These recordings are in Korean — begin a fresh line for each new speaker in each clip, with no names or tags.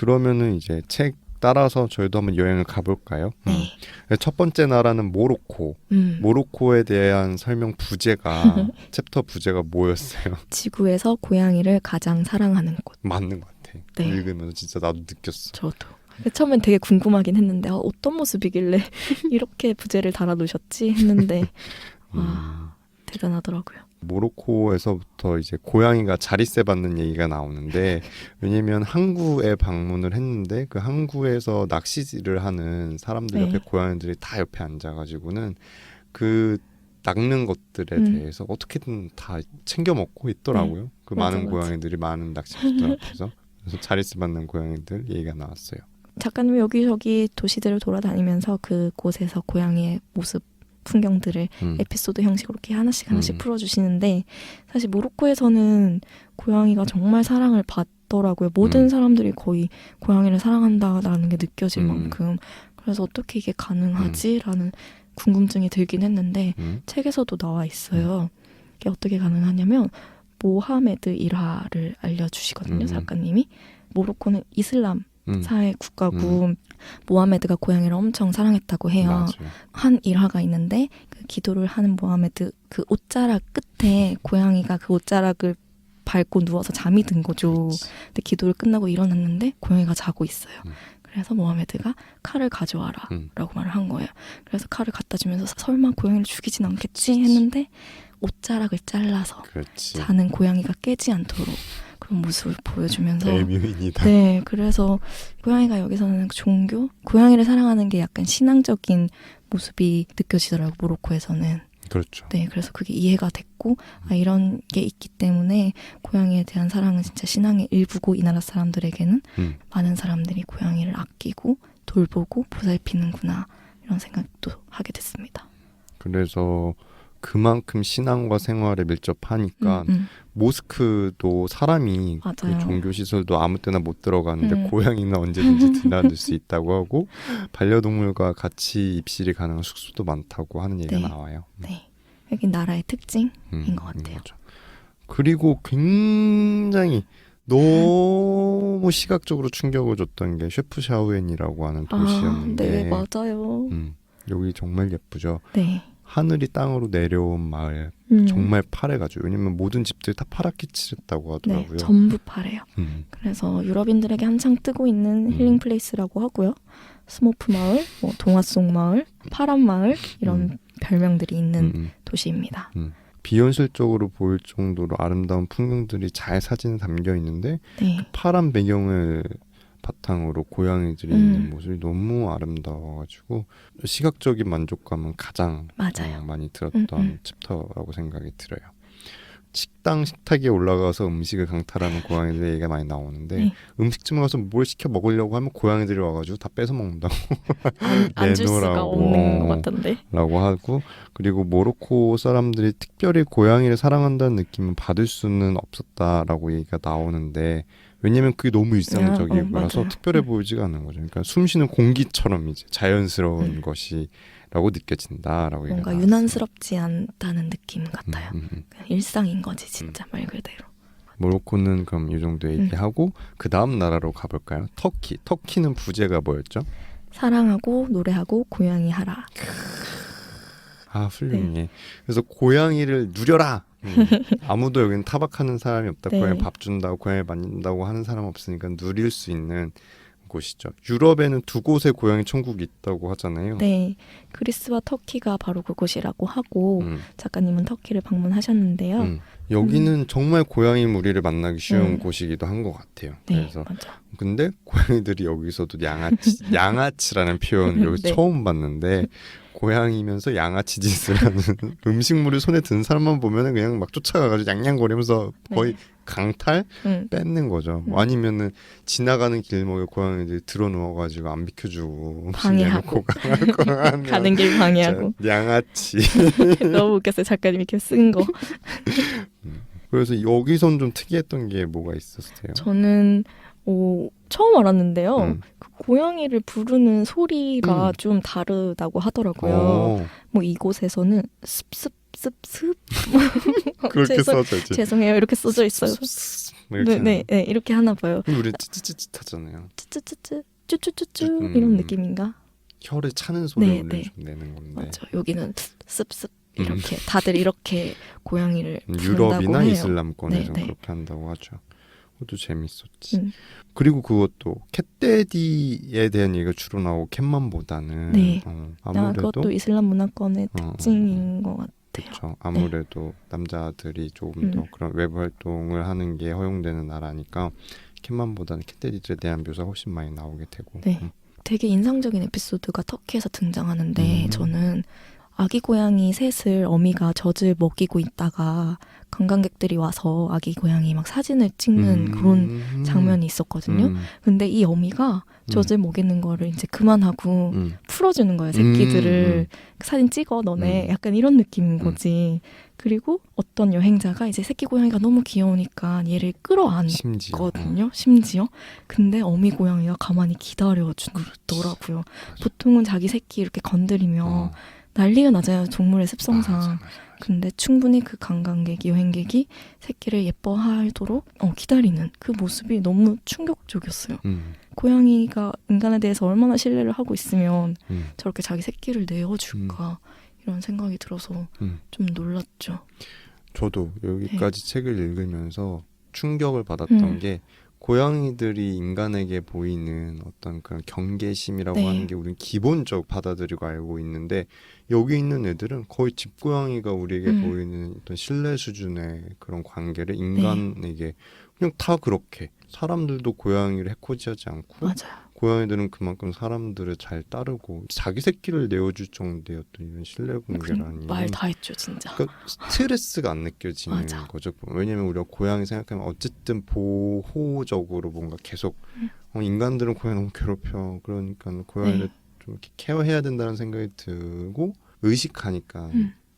그러면은 이제 책 따라서 저희도 한번 여행을 가볼까요?
네.
첫 번째 나라는 모로코. 모로코에 대한 설명 부제가 챕터 부제가 뭐였어요?
지구에서 고양이를 가장 사랑하는 곳.
맞는 것 같아.
네.
읽으면서 진짜 나도 느꼈어.
저도. 처음엔 되게 궁금하긴 했는데 어떤 모습이길래 이렇게 부제를 달아놓으셨지 했는데 와 대단하더라고요.
모로코에서부터 이제 고양이가 자릿세 받는 얘기가 나오는데 왜냐면 항구에 방문을 했는데 그 항구에서 낚시를 하는 사람들 옆에 고양이들이 다 옆에 앉아가지고는 그 낚는 것들에 대해서 어떻게든 다 챙겨 먹고 있더라고요. 그
맞아,
많은
맞아.
고양이들이 많은 낚시꾼들 앞에서. 그래서 자릿세 받는 고양이들 얘기가 나왔어요.
작가님이 여기저기 도시들을 돌아다니면서 그곳에서 고양이의 모습 풍경들을 에피소드 형식으로 이렇게 하나씩 풀어주시는데 사실 모로코에서는 고양이가 정말 사랑을 받더라고요. 모든 사람들이 거의 고양이를 사랑한다라는 게 느껴질 만큼. 그래서 어떻게 이게 가능하지라는 궁금증이 들긴 했는데 책에서도 나와 있어요. 이게 어떻게 가능하냐면 모하메드 일화를 알려주시거든요. 작가님이. 모로코는 이슬람 사회 국가고 모하메드가 고양이를 엄청 사랑했다고 해요.
맞아요.
한 일화가 있는데 그 기도를 하는 모하메드 그 옷자락 끝에 고양이가 그 옷자락을 밟고 누워서 잠이 든 거죠.
그렇지.
근데 기도를 끝나고 일어났는데 고양이가 자고 있어요. 그래서 모하메드가 칼을 가져와라 라고 말을 한 거예요. 그래서 칼을 갖다 주면서 설마 고양이를 죽이진 않겠지 했는데 옷자락을 잘라서
그렇지.
자는 고양이가 깨지 않도록 그런 모습을 보여주면서
대묘인이다.
네, 그래서 고양이가 여기서는 종교? 고양이를 사랑하는 게 약간 신앙적인 모습이 느껴지더라고요, 모로코에서는.
그렇죠.
네, 그래서 그게 이해가 됐고 이런 게 있기 때문에 고양이에 대한 사랑은 진짜 신앙의 일부고 이 나라 사람들에게는 많은 사람들이 고양이를 아끼고 돌보고 보살피는구나 이런 생각도 하게 됐습니다.
그래서 그만큼 신앙과 생활에 밀접하니까 모스크도 사람이 그
맞아요.
종교시설도 아무 때나 못 들어가는데 고양이는 언제든지 드나들 수 있다고 하고 반려동물과 같이 입실이 가능한 숙소도 많다고 하는 얘기가 나와요.
네, 여기 나라의 특징인 것 같아요.
맞아. 그리고 굉장히 너무 시각적으로 충격을 줬던 게 셰프샤우엔이라고 하는 도시였는데
네, 맞아요.
여기 정말 예쁘죠.
네.
하늘이 땅으로 내려온 마을 정말 파래가지고 왜냐면 모든 집들이 다 파랗게 칠했다고 하더라고요.
네, 전부 파래요. 그래서 유럽인들에게 한창 뜨고 있는 힐링 플레이스라고 하고요. 스모프 마을, 뭐 동화 속 마을, 파란 마을 이런 별명들이 있는 도시입니다.
비현실적으로 보일 정도로 아름다운 풍경들이 잘 사진에 담겨 있는데
네.
그 파란 배경을 바탕으로 고양이들이 있는 모습이 너무 아름다워가지고 시각적인 만족감은 가장 많이 들었던 챕터라고 생각이 들어요. 식탁에 올라가서 음식을 강탈하는 고양이들 얘기가 많이 나오는데 음식점에 가서 뭘 시켜 먹으려고 하면 고양이들이 와가지고 다 뺏어 먹는다고
안 줄 수가 없는 것 같던데
라고 하고 그리고 모로코 사람들이 특별히 고양이를 사랑한다는 느낌은 받을 수는 없었다라고 얘기가 나오는데 왜냐면 그게 너무 일상적이고라서 특별해 보이지가 않는 거죠. 그러니까 숨쉬는 공기처럼 이제 자연스러운 것이라고 느껴진다라고 얘기가
뭔가 유난스럽지 않다는 느낌 같아요. 일상인 거지 진짜 말 그대로.
모로코는 그럼 이 정도 얘기하고 그 다음 나라로 가볼까요? 터키. 터키는 부제가 뭐였죠?
사랑하고 노래하고 고양이 하라.
훌륭해. 그래서 고양이를 누려라. 아무도 여기는 타박하는 사람이 없다. 고양이 밥 준다고 고양이 만진다고 하는 사람 없으니까 누릴 수 있는 곳이죠. 유럽에는 두 곳의 고양이 천국이 있다고 하잖아요.
네, 그리스와 터키가 바로 그곳이라고 하고 작가님은 터키를 방문하셨는데요.
여기는 정말 고양이 무리를 만나기 쉬운 곳이기도 한 것 같아요.
네,
그래서
맞아.
근데 고양이들이 여기서도 양아치라는 표현 여기 처음 봤는데 고양이면서 양아치 짓을 하는 음식물을 손에 든 사람만 보면은 그냥 막 쫓아가가지고 냥냥거리면서 거의 강탈 뺏는 거죠. 아니면은 지나가는 길목에 고양이들이 들어 누워가지고 안 비켜주고
방해하고 가는 길 방해하고
양아치.
너무 웃겼어요. 작가님이 이렇게 쓴 거.
그래서 여기선 좀 특이했던 게 뭐가 있었어요?
저는 처음 알았는데요. 그 고양이를 부르는 소리가 좀 다르다고 하더라고요. 뭐 이곳에서는 습습 습습
그렇게 써져 있지.
죄송해요. 이렇게 써져 있어요.
이렇게
네, 이렇게 하나 봐요.
우리 찌찌찌찌 하잖아요.
찌찌찌찌 쭈쭈쭈쭈 이런 느낌인가?
혀를 차는 소리를
네.
좀 내는 건데.
맞아. 여기는 습습 이렇게 다들 이렇게 고양이를
유럽이나
부른다고 해요.
이슬람권에서
네.
그렇게 한다고 하죠. 그것도 재밌었지. 그리고 그것도 캣데디에 대한 얘기가 주로 나오고 캣맘보다는
네.
아무래도
그것도 이슬람 문화권의 특징인 것 같아요.
그렇죠. 아무래도 남자들이 조금 더 그런 외부 활동을 하는 게 허용되는 나라니까 캣맘보다는 캣데디들에 대한 묘사가 훨씬 많이 나오게 되고.
네. 되게 인상적인 에피소드가 터키에서 등장하는데 저는 아기 고양이 셋을 어미가 젖을 먹이고 있다가 관광객들이 와서 아기 고양이 막 사진을 찍는 그런 장면이 있었거든요. 근데 이 어미가 젖을 먹이는 거를 이제 그만하고 풀어주는 거예요. 새끼들을 사진 찍어 너네 약간 이런 느낌인 거지. 그리고 어떤 여행자가 이제 새끼 고양이가 너무 귀여우니까 얘를 끌어안거든요. 심지어. 근데 어미 고양이가 가만히 기다려주더라고요. 보통은 자기 새끼 이렇게 건드리며 난리가 나잖아요. 동물의 습성상.
맞아.
근데 충분히 그 관광객, 여행객이 새끼를 예뻐하도록 기다리는 그 모습이 너무 충격적이었어요. 고양이가 인간에 대해서 얼마나 신뢰를 하고 있으면 저렇게 자기 새끼를 내어줄까 이런 생각이 들어서 좀 놀랐죠.
저도 여기까지 책을 읽으면서 충격을 받았던 게 고양이들이 인간에게 보이는 어떤 그런 경계심이라고 하는 게 우리는 기본적으로 받아들이고 알고 있는데 여기 있는 애들은 거의 집고양이가 우리에게 보이는 어떤 신뢰 수준의 그런 관계를 인간에게 그냥 다 그렇게 사람들도 고양이를 해코지하지 않고
맞아요.
고양이들은 그만큼 사람들을 잘 따르고 자기 새끼를 내어줄 정도의 어떤 이런 신뢰 관계라니
말 다 했죠 진짜.
그러니까 스트레스가 안 느껴지는
맞아.
거죠. 왜냐면 우리가 고양이 생각하면 어쨌든 보호적으로 뭔가 계속 인간들은 고양이 너무 괴롭혀. 그러니까 고양이를 좀 이렇게 케어해야 된다는 생각이 들고 의식하니까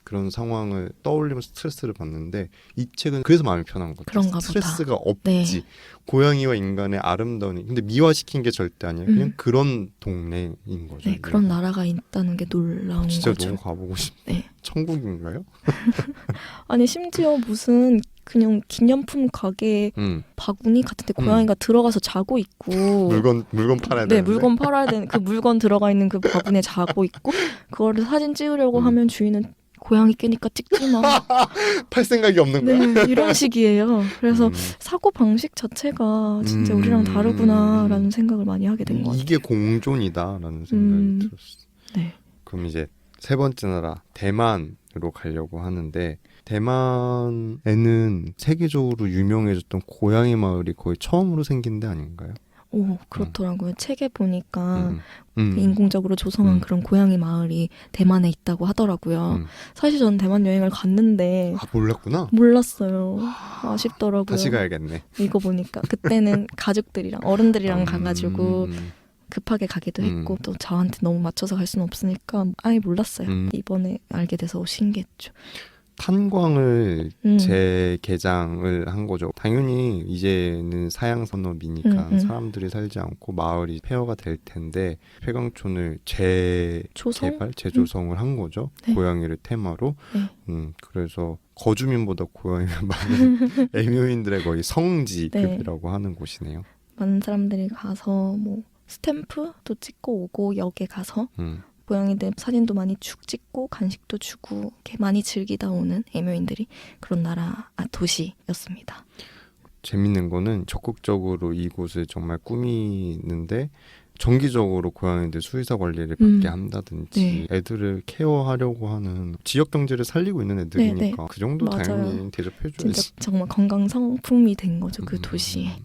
그런 상황을 떠올리면 스트레스를 받는데 이 책은 그래서 마음이 편한 것 같아요. 스트레스가 없지. 고양이와 인간의 아름다운 근데 미화시킨 게 절대 아니에요. 그냥 그런 동네인 거죠.
네, 그런 나라가 있다는 게 놀라운
진짜
거죠.
너무 가보고 싶네.
네.
천국인가요?
아니 심지어 무슨 그냥 기념품 가게 바구니 같은데 고양이가 들어가서 자고 있고
물건 팔아야 되는데.
네, 물건 팔아야 되는 그 물건 들어가 있는 그 바구니에 자고 있고 그거를 사진 찍으려고 하면 주인은 고양이 깨니까 찍지 마.
팔 생각이 없는 거야?
네, 이런 식이에요. 그래서 사고 방식 자체가 진짜 우리랑 다르구나라는 생각을 많이 하게 된 것 같아요.
이게 공존이다라는 생각이 들었어요.
네.
그럼 이제 세 번째 나라 대만으로 가려고 하는데 대만에는 세계적으로 유명해졌던 고양이 마을이 거의 처음으로 생긴 데 아닌가요?
오, 그렇더라고요. 책에 보니까 인공적으로 조성한 그런 고양이 마을이 대만에 있다고 하더라고요. 사실 저는 대만 여행을 갔는데
몰랐구나?
몰랐어요. 아쉽더라고요.
다시 가야겠네.
이거 보니까 그때는 가족들이랑 어른들이랑 가가지고 급하게 가기도 했고 또 저한테 너무 맞춰서 갈 수는 없으니까 아예 몰랐어요. 이번에 알게 돼서 신기했죠.
탄광을 재개장을 한 거죠. 당연히 이제는 사양 산업이니까 사람들이 살지 않고 마을이 폐허가 될 텐데 폐광촌을 재개발, 재조성을 한 거죠.
네.
고양이를 테마로. 그래서 거주민보다 고양이가 많은 애묘인들의 거의 성지급이라고 하는 곳이네요.
많은 사람들이 가서 뭐 스탬프도 찍고 오고 역에 가서 고양이들 사진도 많이 찍고 간식도 주고 이렇게 많이 즐기다 오는 애묘인들이 그런 도시였습니다.
재밌는 거는 적극적으로 이곳을 정말 꾸미는데 정기적으로 고양이들 수의사 관리를 받게 한다든지 애들을 케어하려고 하는 지역 경제를 살리고 있는 애들이니까 그 정도
맞아요.
당연히 대접해줘야지.
진짜 정말 건강 상품이 된 거죠. 그 도시에.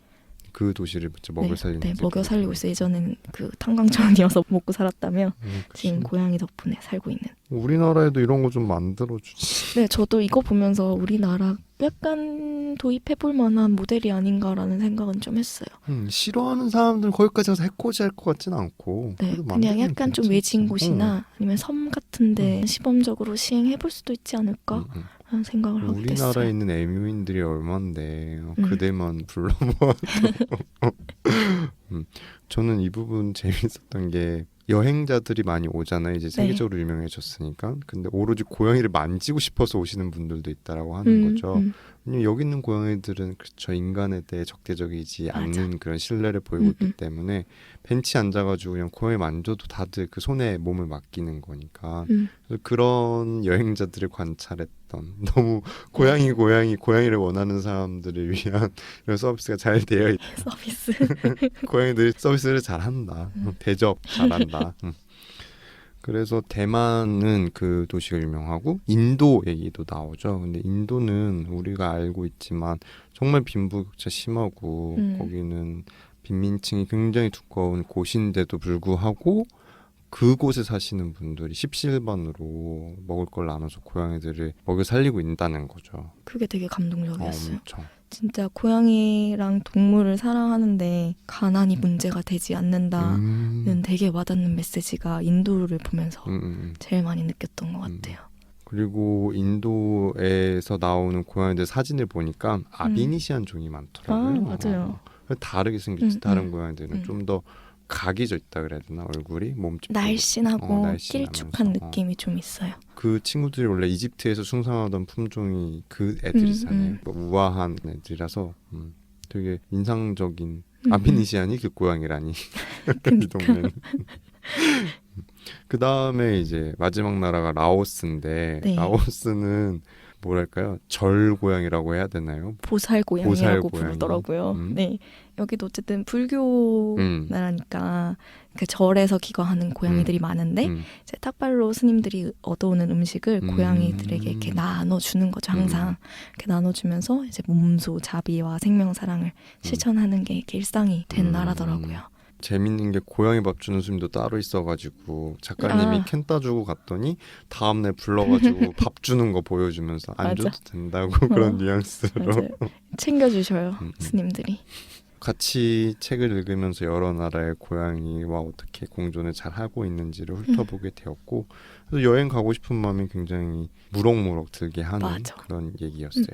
그 도시를 먹여 살리는
네, 먹여 살리고 있어요. 예전에는 그 탄광촌이어서 먹고 살았다면 지금 고양이 덕분에 살고 있는.
우리나라에도 이런 거 좀 만들어주지.
네, 저도 이거 보면서 우리나라 약간 도입해볼 만한 모델이 아닌가라는 생각은 좀 했어요.
싫어하는 사람들은 거기까지 가서 해코지할 것 같지는 않고.
네, 그냥 약간 좀 외진 곳이나 아니면 섬 같은데 시범적으로 시행해볼 수도 있지 않을까 하는 생각을 하게 됐어요.
우리나라에 있는 애묘인들이 얼만데 그들만 불러모아도 저는 이 부분 재밌었던 게 여행자들이 많이 오잖아요. 이제 세계적으로 유명해졌으니까. 근데 오로지 고양이를 만지고 싶어서 오시는 분들도 있다라고 하는 거죠. 왜냐면 여기 있는 고양이들은 그렇죠. 인간에 대해 적대적이지 않는 그런 신뢰를 보이고 있기 때문에 벤치에 앉아가지고 그냥 고양이 만져도 다들 그 손에 몸을 맡기는 거니까. 그래서 그런 여행자들을 관찰했던 너무 고양이를 원하는 사람들을 위한 이런 서비스가 잘 되어 있다.
서비스.
고양이들이 서비스를 잘한다. 대접 잘한다. 그래서 대만은 그 도시가 유명하고 인도 얘기도 나오죠. 근데 인도는 우리가 알고 있지만 정말 빈부격차 심하고 거기는 빈민층이 굉장히 두꺼운 곳인데도 불구하고 그곳에 사시는 분들이 십시일반으로 먹을 걸 나눠서 고양이들을 먹여 살리고 있다는 거죠.
그게 되게 감동적이었어요.
엄청.
진짜 고양이랑 동물을 사랑하는데 가난이 문제가 되지 않는다는 되게 와닿는 메시지가 인도를 보면서 제일 많이 느꼈던 것 같아요.
그리고 인도에서 나오는 고양이들 사진을 보니까 아비니시안 종이 많더라고요.
맞아요.
다르게 생겼지. 다른 고양이들은 좀 더 각이 져 있다 그래야 되나 얼굴이 몸집
날씬하고 길쭉한 느낌이 좀 있어요.
그 친구들이 원래 이집트에서 숭상하던 품종이 그 애들이잖아요. 뭐 우아한 애들이라서 되게 인상적인 아비니시안이 그 고양이라니. 이 동네는. 그 다음에 이제 마지막 나라가 라오스인데 라오스는 뭐랄까요? 절 고양이라고 해야 되나요?
보살 고양이라고 부르더라고요. 네, 여기도 어쨌든 불교 나라니까 그 절에서 기거하는 고양이들이 많은데 이제 탁발로 스님들이 얻어오는 음식을 고양이들에게 이렇게 나눠주는 거죠. 항상 이렇게 나눠주면서 이제 몸소 자비와 생명사랑을 실천하는 게 이렇게 일상이 된 나라더라고요.
재밌는 게 고양이 밥 주는 스님도 따로 있어가지고 작가님이 캔 따주고 갔더니 다음날 불러가지고 밥 주는 거 보여주면서 안 줘도 된다고 그런 뉘앙스로
챙겨주셔요. 스님들이.
같이 책을 읽으면서 여러 나라의 고양이와 어떻게 공존을 잘 하고 있는지를 훑어보게 되었고 그래서 여행 가고 싶은 마음이 굉장히 무럭무럭 들게 하는 그런 얘기였어요.